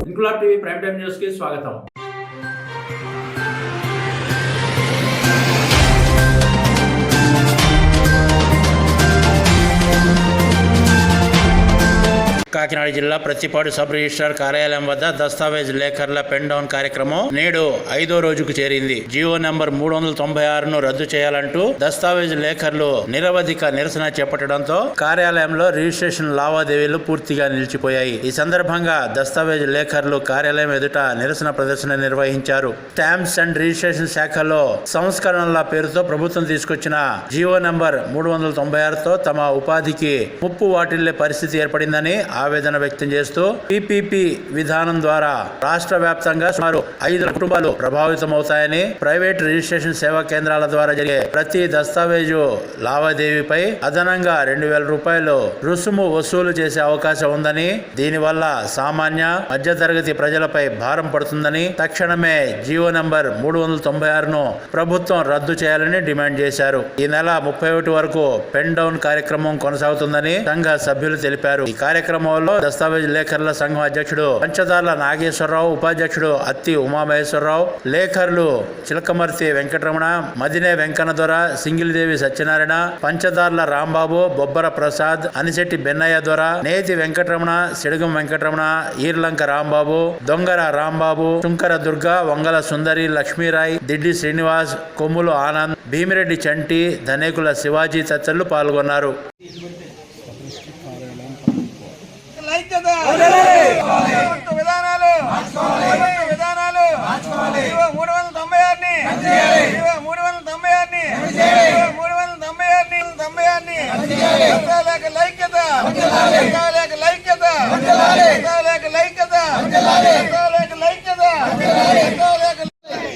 Inquilab TV prime time news కి స్వాగతం. కాకినాడ జిల్లా ప్రత్తిపాడు సబ్ రిజిస్ట్రార్ కార్యాలయం వద్ద దస్తావేజ్ లేఖర్ల పెన్ డౌన్ కార్యక్రమం నేడు 5వ రోజుకు చేరింది. జీవో నంబర్ 396ను రద్దు చేయాలంటూ దస్తావేజ్ లేఖర్లు నిరవధిక నిరసన చేపట్టడంతో కార్యాలయంలో రిజిస్ట్రేషన్ లావాదేవీలు పూర్తిగా నిలిచిపోయాయి. ఈ సందర్భంగా దస్తావేజ్ లేఖర్లు కార్యాలయం ఎదుట నిరసన ప్రదర్శన నిర్వహించారు. స్టాంప్స్ అండ్ రిజిస్ట్రేషన్ శాఖలో సంస్కరణల పేరుతో ప్రభుత్వం తీసుకొచ్చిన జీవో నంబర్ 396తో తమ ఉపాధికి ముప్పు వాటిల్లే పరిస్థితి ఏర్పడిందని ఆవేదన వ్యక్తం చేస్తూ పీపీపీ విధానం ద్వారా రాష్ట్ర వ్యాప్తంగా సుమారు 5 కుటుంబాలు ప్రభావితమవుతాయని, ప్రైవేట్ రిజిస్ట్రేషన్ సేవా కేంద్రాల ద్వారా జరిగే ప్రతి దస్తావేజు లావాదేవీపై అదనంగా 2,000 రూపాయలు రుసుము వసూలు చేసే అవకాశం ఉందని, దీనివల్ల సామాన్య మధ్యతరగతి ప్రజలపై భారం పడుతుందని, తక్షణమే జీవో నంబర్ 396ను ప్రభుత్వం రద్దు చేయాలని డిమాండ్ చేశారు. ఈ నెల 31 వరకు పెన్ డౌన్ కార్యక్రమం కొనసాగుతుందని సంఘ సభ్యులు తెలిపారు. ఈ కార్యక్రమంలో దస్తావేజ్ లేఖర్ల సంఘం అధ్యక్షుడు పంచదార్ల నాగేశ్వరరావు, ఉపాధ్యక్షుడు అత్తి ఉమామహేశ్వరరావు, లేఖర్లు చిలకమర్తి వెంకటరమణ, మదినే వెంకన్నదొర, సింగిలిదేవి సత్యనారాయణ, పంచదార్ల రాంబాబు, బొబ్బర ప్రసాద్, అనిశెట్టి బెన్నయ్య దొర, నేతి వెంకటరమణ, సిడగం వెంకటరమణ, ఈర్లంక రాంబాబు, దొంగర రాంబాబు, శుంకర దుర్గ, వంగల సుందరి, లక్ష్మీరాయ్, దిడ్డి శ్రీనివాస్, కొమ్ములు ఆనంద్, భీమిరెడ్డి చంటి, ధనేకుల శివాజీ తదితరులు పాల్గొన్నారు.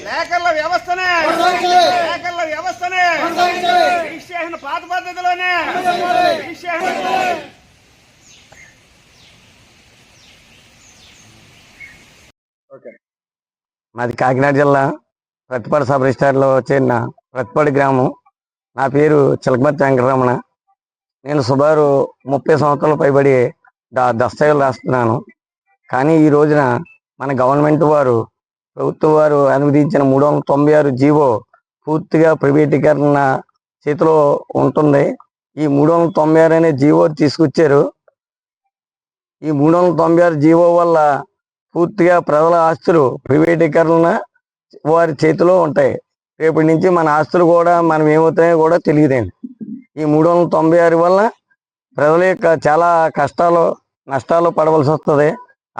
లేఖర్ల వ్యవస్థనే రిజిస్ట్రేషన్ పాత పద్ధతిలోనే మాది కాకినాడ జిల్లా ప్రత్తిపాడు సబ్ రిజిస్టార్లో చేరిన ప్రత్తిపాడు గ్రామం. నా పేరు చిలకమర్తి వెంకటరమణ. నేను సుమారు 30 సంవత్సరాలు పైబడి దస్తావేజులు రాస్తున్నాను. కానీ ఈ రోజున మన గవర్నమెంట్ వారు, ప్రభుత్వం వారు అనుమతించిన 396 జీవో పూర్తిగా ప్రైవేటీకరణ చేతిలో ఉంటుంది. ఈ 396 అనే జీవో తీసుకొచ్చారు. ఈ 396 జీవో వల్ల పూర్తిగా ప్రజల ఆస్తులు ప్రైవేటీకరణ వారి చేతిలో ఉంటాయి. రేపటి నుంచి మన ఆస్తులు కూడా మనం ఏమవుతాయో కూడా తెలియదండి. ఈ 396 వల్ల ప్రజల యొక్క చాలా నష్టాలు పడవలసి వస్తుంది.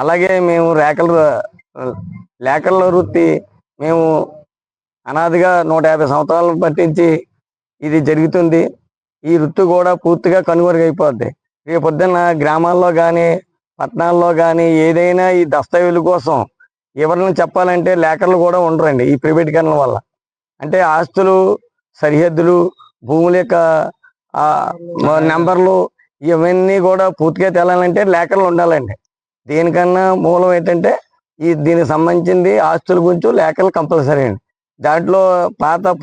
అలాగే మేము లేఖల వృత్తి మేము అనాదిగా 150 సంవత్సరాలు పట్టించి ఇది జరుగుతుంది. ఈ వృత్తి కూడా పూర్తిగా కనుమరుగైపోద్ది. రేపొద్దున్న గ్రామాల్లో కానీ పట్టణాల్లో కానీ ఏదైనా ఈ దస్తావేజుల కోసం ఎవరిని చెప్పాలంటే లేఖలు కూడా ఉండరండి. ఈ ప్రైవేటీకరణ వల్ల అంటే ఆస్తులు, సరిహద్దులు, భూముల యొక్క నెంబర్లు ఇవన్నీ కూడా పూర్తిగా తెలాలంటే లేఖలు ఉండాలండి. దేనికన్నా మూలం ఏంటంటే దీనికి సంబంధించింది ఆస్తుల గురించి లేఖలు కంపల్సరీ అండి. దాంట్లో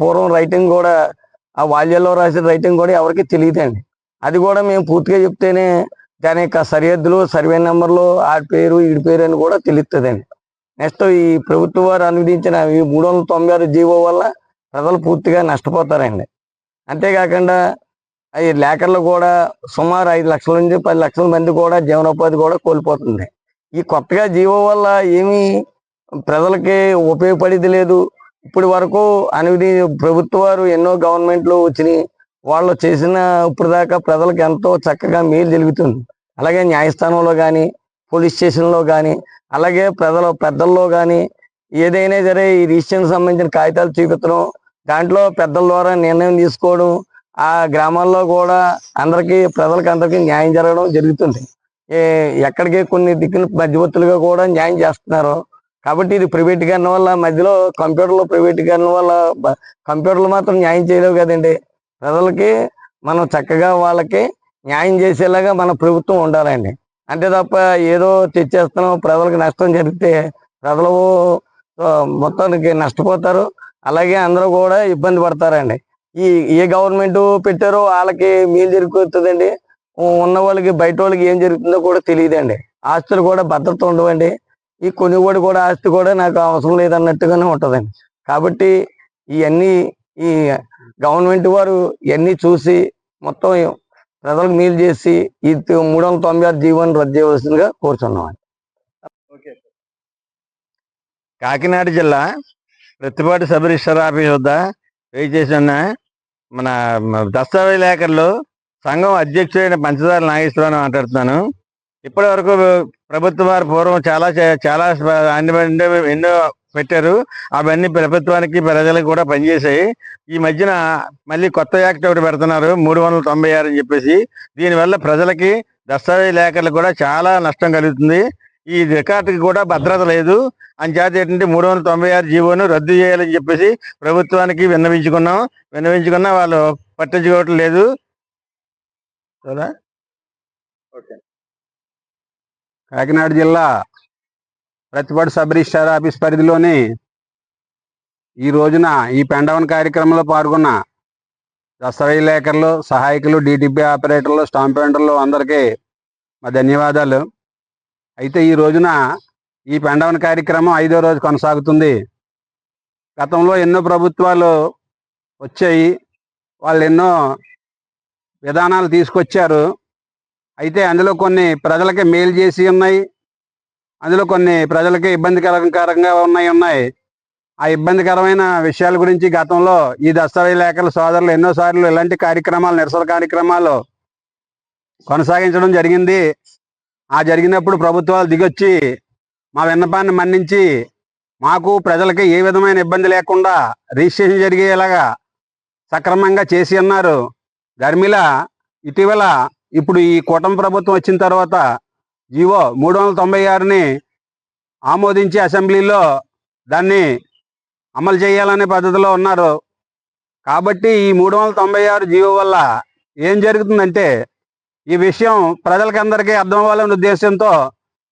పూర్వం రైటింగ్ కూడా, ఆ వాల్యాల్లో రాసిన రైటింగ్ కూడా ఎవరికి తెలియదండి. అది కూడా మేము పూర్తిగా చెప్తేనే దాని యొక్క సరిహద్దులు, సర్వే నెంబర్లు, ఆడి పేరు ఈడి పేరు అని కూడా తెలుస్తుందండి. నెక్స్ట్ ఈ ప్రభుత్వం వారు అనువదించిన ఈ 396 జీవో వల్ల ప్రజలు పూర్తిగా నష్టపోతారండి. అంతేకాకుండా ఈ లేఖర్లు కూడా సుమారు 5 లక్షల నుంచి 10 లక్షల మంది కూడా జీవనోపాధి కూడా కోల్పోతుంది. ఈ కొత్తగా జీవో వల్ల ఏమీ ప్రజలకి ఉపయోగపడేది లేదు. ఇప్పటి వరకు ప్రభుత్వ వారు ఎన్నో గవర్నమెంట్లు వచ్చినాయి. వాళ్ళు చేసిన ఇప్పుడు దాకా ప్రజలకు ఎంతో చక్కగా మేలు జరుగుతుంది. అలాగే న్యాయస్థానంలో కానీ, పోలీస్ స్టేషన్లో కానీ, అలాగే పెద్దల్లో కానీ ఏదైనా సరే ఈ రిజిస్ట్రేషన్ సంబంధించిన కాగితాలు చూపించడం, దాంట్లో పెద్దల ద్వారా నిర్ణయం తీసుకోవడం, ఆ గ్రామాల్లో కూడా ప్రజలకి న్యాయం జరగడం జరుగుతుంది. ఎక్కడికి కొన్ని దిక్కున మధ్యవర్తులుగా కూడా న్యాయం చేస్తున్నారు. కాబట్టి ఇది ప్రైవేటీకరణ వల్ల మధ్యలో కంప్యూటర్లు ప్రైవేటీకరణ వల్ల కంప్యూటర్లు మాత్రం న్యాయం చేయలేవు కదండి. ప్రజలకి మనం చక్కగా వాళ్ళకి న్యాయం చేసేలాగా మన ప్రభుత్వం ఉండాలండి. అంతే తప్ప ఏదో తెచ్చేస్తున్నాం, ప్రజలకు నష్టం జరిగితే ప్రజలు సో మొత్తానికి నష్టపోతారు. అలాగే అందరూ కూడా ఇబ్బంది పడతారండి. ఏ గవర్నమెంట్ పెట్టారో వాళ్ళకి మేలు జరుగుతుందండి. ఉన్న వాళ్ళకి బయట వాళ్ళకి ఏం జరుగుతుందో కూడా తెలియదండి. ఆస్తులు కూడా భద్రత ఉండవండి. ఈ కొనుగోడు కూడా ఆస్తి కూడా నాకు అవసరం లేదన్నట్టుగానే ఉంటుందండి. కాబట్టి ఇవన్నీ ఈ గవర్నమెంట్ వారు ఇవన్నీ చూసి మొత్తం ప్రజలకు మేలు చేసి ఈ 396 జీవోని రద్దు చేయవలసిందిగా కోరుచున్నాం. కాకినాడ జిల్లా ప్రతిపాటి సబ్ రిజిస్టర్ ఆఫీస్ వద్ద వేయించేసి ఉన్న మన దస్తావేజ్ లేఖర్లు సంఘం అధ్యక్షుడైన పంచదార నాగేశ్వరరావు మాట్లాడుతున్నాను. ఇప్పటి వరకు ప్రభుత్వం వారు పూర్వం చాలా ఎన్నో పెట్టారు. అవన్నీ ప్రభుత్వానికి ప్రజలకు కూడా పనిచేసాయి. ఈ మధ్యన మళ్ళీ కొత్త యాక్ట్ ఒకటి పెడుతున్నారు 396 అని చెప్పేసి. దీనివల్ల ప్రజలకి దస్తావేజ్ లేఖర్లు కూడా చాలా నష్టం కలుగుతుంది. ఈ రికార్డుకి కూడా భద్రత లేదు. అంచేత ఏంటంటే 396 జీవోను రద్దు చేయాలని చెప్పేసి ప్రభుత్వానికి విన్నవించుకున్నా వాళ్ళు పట్టించుకోవటం లేదు. కాకినాడ జిల్లా ప్రతిపాడు సబ్ రిజిస్ట్రార్ ఆఫీస్ పరిధిలోని ఈ రోజున ఈ పెండవన్ కార్యక్రమంలో పాల్గొన్న దస్తావేజ్ లేఖర్లు, సహాయకులు, డిటిపి ఆపరేటర్లు, స్టాంప్ పెయింటర్లు అందరికీ మా ధన్యవాదాలు. అయితే ఈ రోజున ఈ పెండవన్ కార్యక్రమం 5వ రోజు కొనసాగుతుంది. గతంలో ఎన్నో ప్రభుత్వాలు వచ్చాయి, వాళ్ళు ఎన్నో విధానాలు తీసుకొచ్చారు. అయితే అందులో కొన్ని ప్రజలకి మేలు చేసి ఉన్నాయి, అందులో కొన్ని ప్రజలకి ఇబ్బందికరంగా ఉన్నాయి. ఆ ఇబ్బందికరమైన విషయాల గురించి గతంలో ఈ దస్తావేజ్ లేఖల సోదరులు ఎన్నోసార్లు ఇలాంటి కార్యక్రమాలు, నిరసన కార్యక్రమాలు కొనసాగించడం జరిగింది. ఆ జరిగినప్పుడు ప్రభుత్వాలు దిగొచ్చి మా విన్నపాన్ని మన్నించి మాకు ప్రజలకి ఏ విధమైన ఇబ్బంది లేకుండా రిజిస్ట్రేషన్ జరిగేలాగా సక్రమంగా చేసి అన్నారు. ధర్మిల ఇటీవల ఇప్పుడు ఈ కూటమి ప్రభుత్వం వచ్చిన తర్వాత జీవో 396ని ఆమోదించి అసెంబ్లీలో దాన్ని అమలు చేయాలనే పద్ధతిలో ఉన్నారు. కాబట్టి ఈ 396 జీవో వల్ల ఏం జరుగుతుందంటే ఈ విషయం ప్రజలకందరికీ అర్థం అవ్వాలనే ఉద్దేశంతో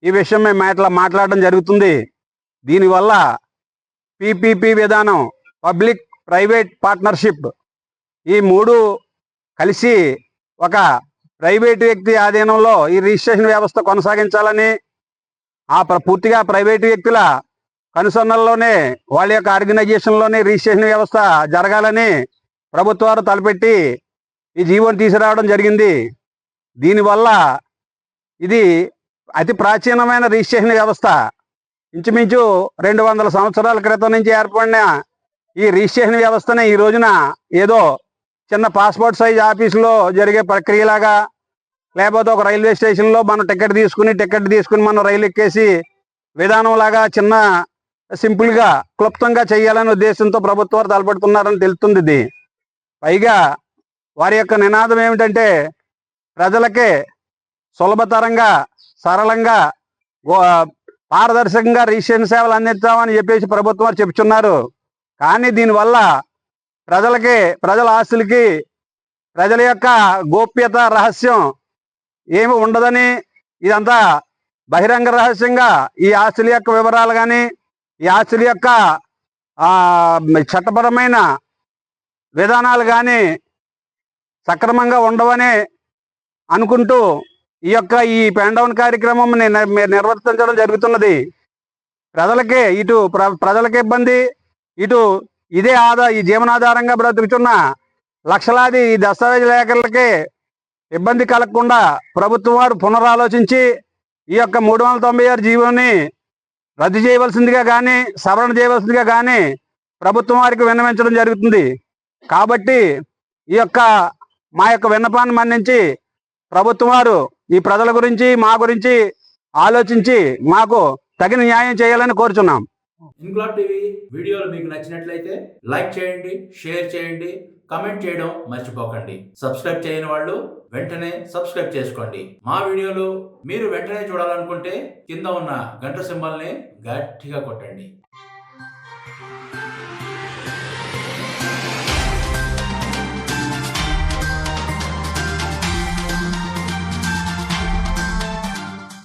ఈ విషయం మేము మాట్లాడడం జరుగుతుంది. దీనివల్ల పిపిపి విధానం, పబ్లిక్ ప్రైవేట్ పార్ట్నర్షిప్, ఈ మూడు కలిసి ఒక ప్రైవేటు వ్యక్తి ఆధీనంలో ఈ రిజిస్ట్రేషన్ వ్యవస్థ కొనసాగించాలని, పూర్తిగా ప్రైవేటు వ్యక్తుల కనుసన్నల్లోనే వాళ్ళ యొక్క ఆర్గనైజేషన్లోనే రిజిస్ట్రేషన్ వ్యవస్థ జరగాలని ప్రభుత్వాలు తలపెట్టి ఈ జీవోని తీసుకురావడం జరిగింది. దీనివల్ల ఇది అతి ప్రాచీనమైన రిజిస్ట్రేషన్ వ్యవస్థ. ఇంచుమించు 200 సంవత్సరాల క్రితం నుంచి ఏర్పడిన ఈ రిజిస్ట్రేషన్ వ్యవస్థని ఈ రోజున ఏదో చిన్న పాస్పోర్ట్ సైజ్ ఆఫీసులో జరిగే ప్రక్రియలాగా, లేకపోతే ఒక రైల్వే స్టేషన్లో మనం టికెట్ తీసుకుని మనం రైలు ఎక్కేసి విధానంలాగా చిన్న సింపుల్గా క్లుప్తంగా చేయాలనే ఉద్దేశంతో ప్రభుత్వాలు తలపెడుతున్నారని తెలుస్తుంది. ఇది పైగా వారి యొక్క నినాదం ఏమిటంటే ప్రజలకే సులభతరంగా, సరళంగా, పారదర్శకంగా రిజిస్ట్రేషన్ సేవలు అందించామని చెప్పేసి ప్రభుత్వం చెప్తున్నారు. కానీ దీనివల్ల ప్రజల ఆస్తులకి, ప్రజల యొక్క గోప్యత, రహస్యం ఏమి ఉండదని, ఇదంతా బహిరంగ రహస్యంగా ఈ ఆస్తుల యొక్క వివరాలు కానీ, ఈ ఆస్తుల యొక్క చట్టపరమైన విధానాలు కానీ సక్రమంగా ఉండవని అనుకుంటూ ఈ పెండౌన్ కార్యక్రమం నిర్వర్తించడం జరుగుతున్నది. ప్రజలకే ప్రజలకి ఇబ్బంది, ఇటు ఈ జీవనాధారంగా బ్రతుకుతున్న లక్షలాది ఈ దస్తావేజ్ లేఖలకి ఇబ్బంది కలగకుండా ప్రభుత్వం వారు పునరాలోచించి ఈ యొక్క 396 జీవోని రద్దు చేయవలసిందిగా కానీ, సవరణ చేయవలసిందిగా కానీ ప్రభుత్వం వారికి విన్నవించడం జరుగుతుంది. కాబట్టి మా యొక్క విన్నపాన్ని మన్నించి ప్రభుత్వం వారు ఈ ప్రజల గురించి, మా గురించి ఆలోచించి మాకు తగిన న్యాయం చేయాలని కోరుచున్నాం. ఇంక్లాబ్ టీవీ వీడియోలు మీకు నచ్చినట్లయితే లైక్ చేయండి, షేర్ చేయండి, కమెంట్ చేయడం మర్చిపోకండి. సబ్స్క్రైబ్ చేయని వాళ్ళు వెంటనే సబ్స్క్రైబ్ చేసుకోండి. మా వీడియోలు మీరు వెంటనే చూడాలనుకుంటే కింద ఉన్న గంట సింబల్ని గట్టిగా కొట్టండి.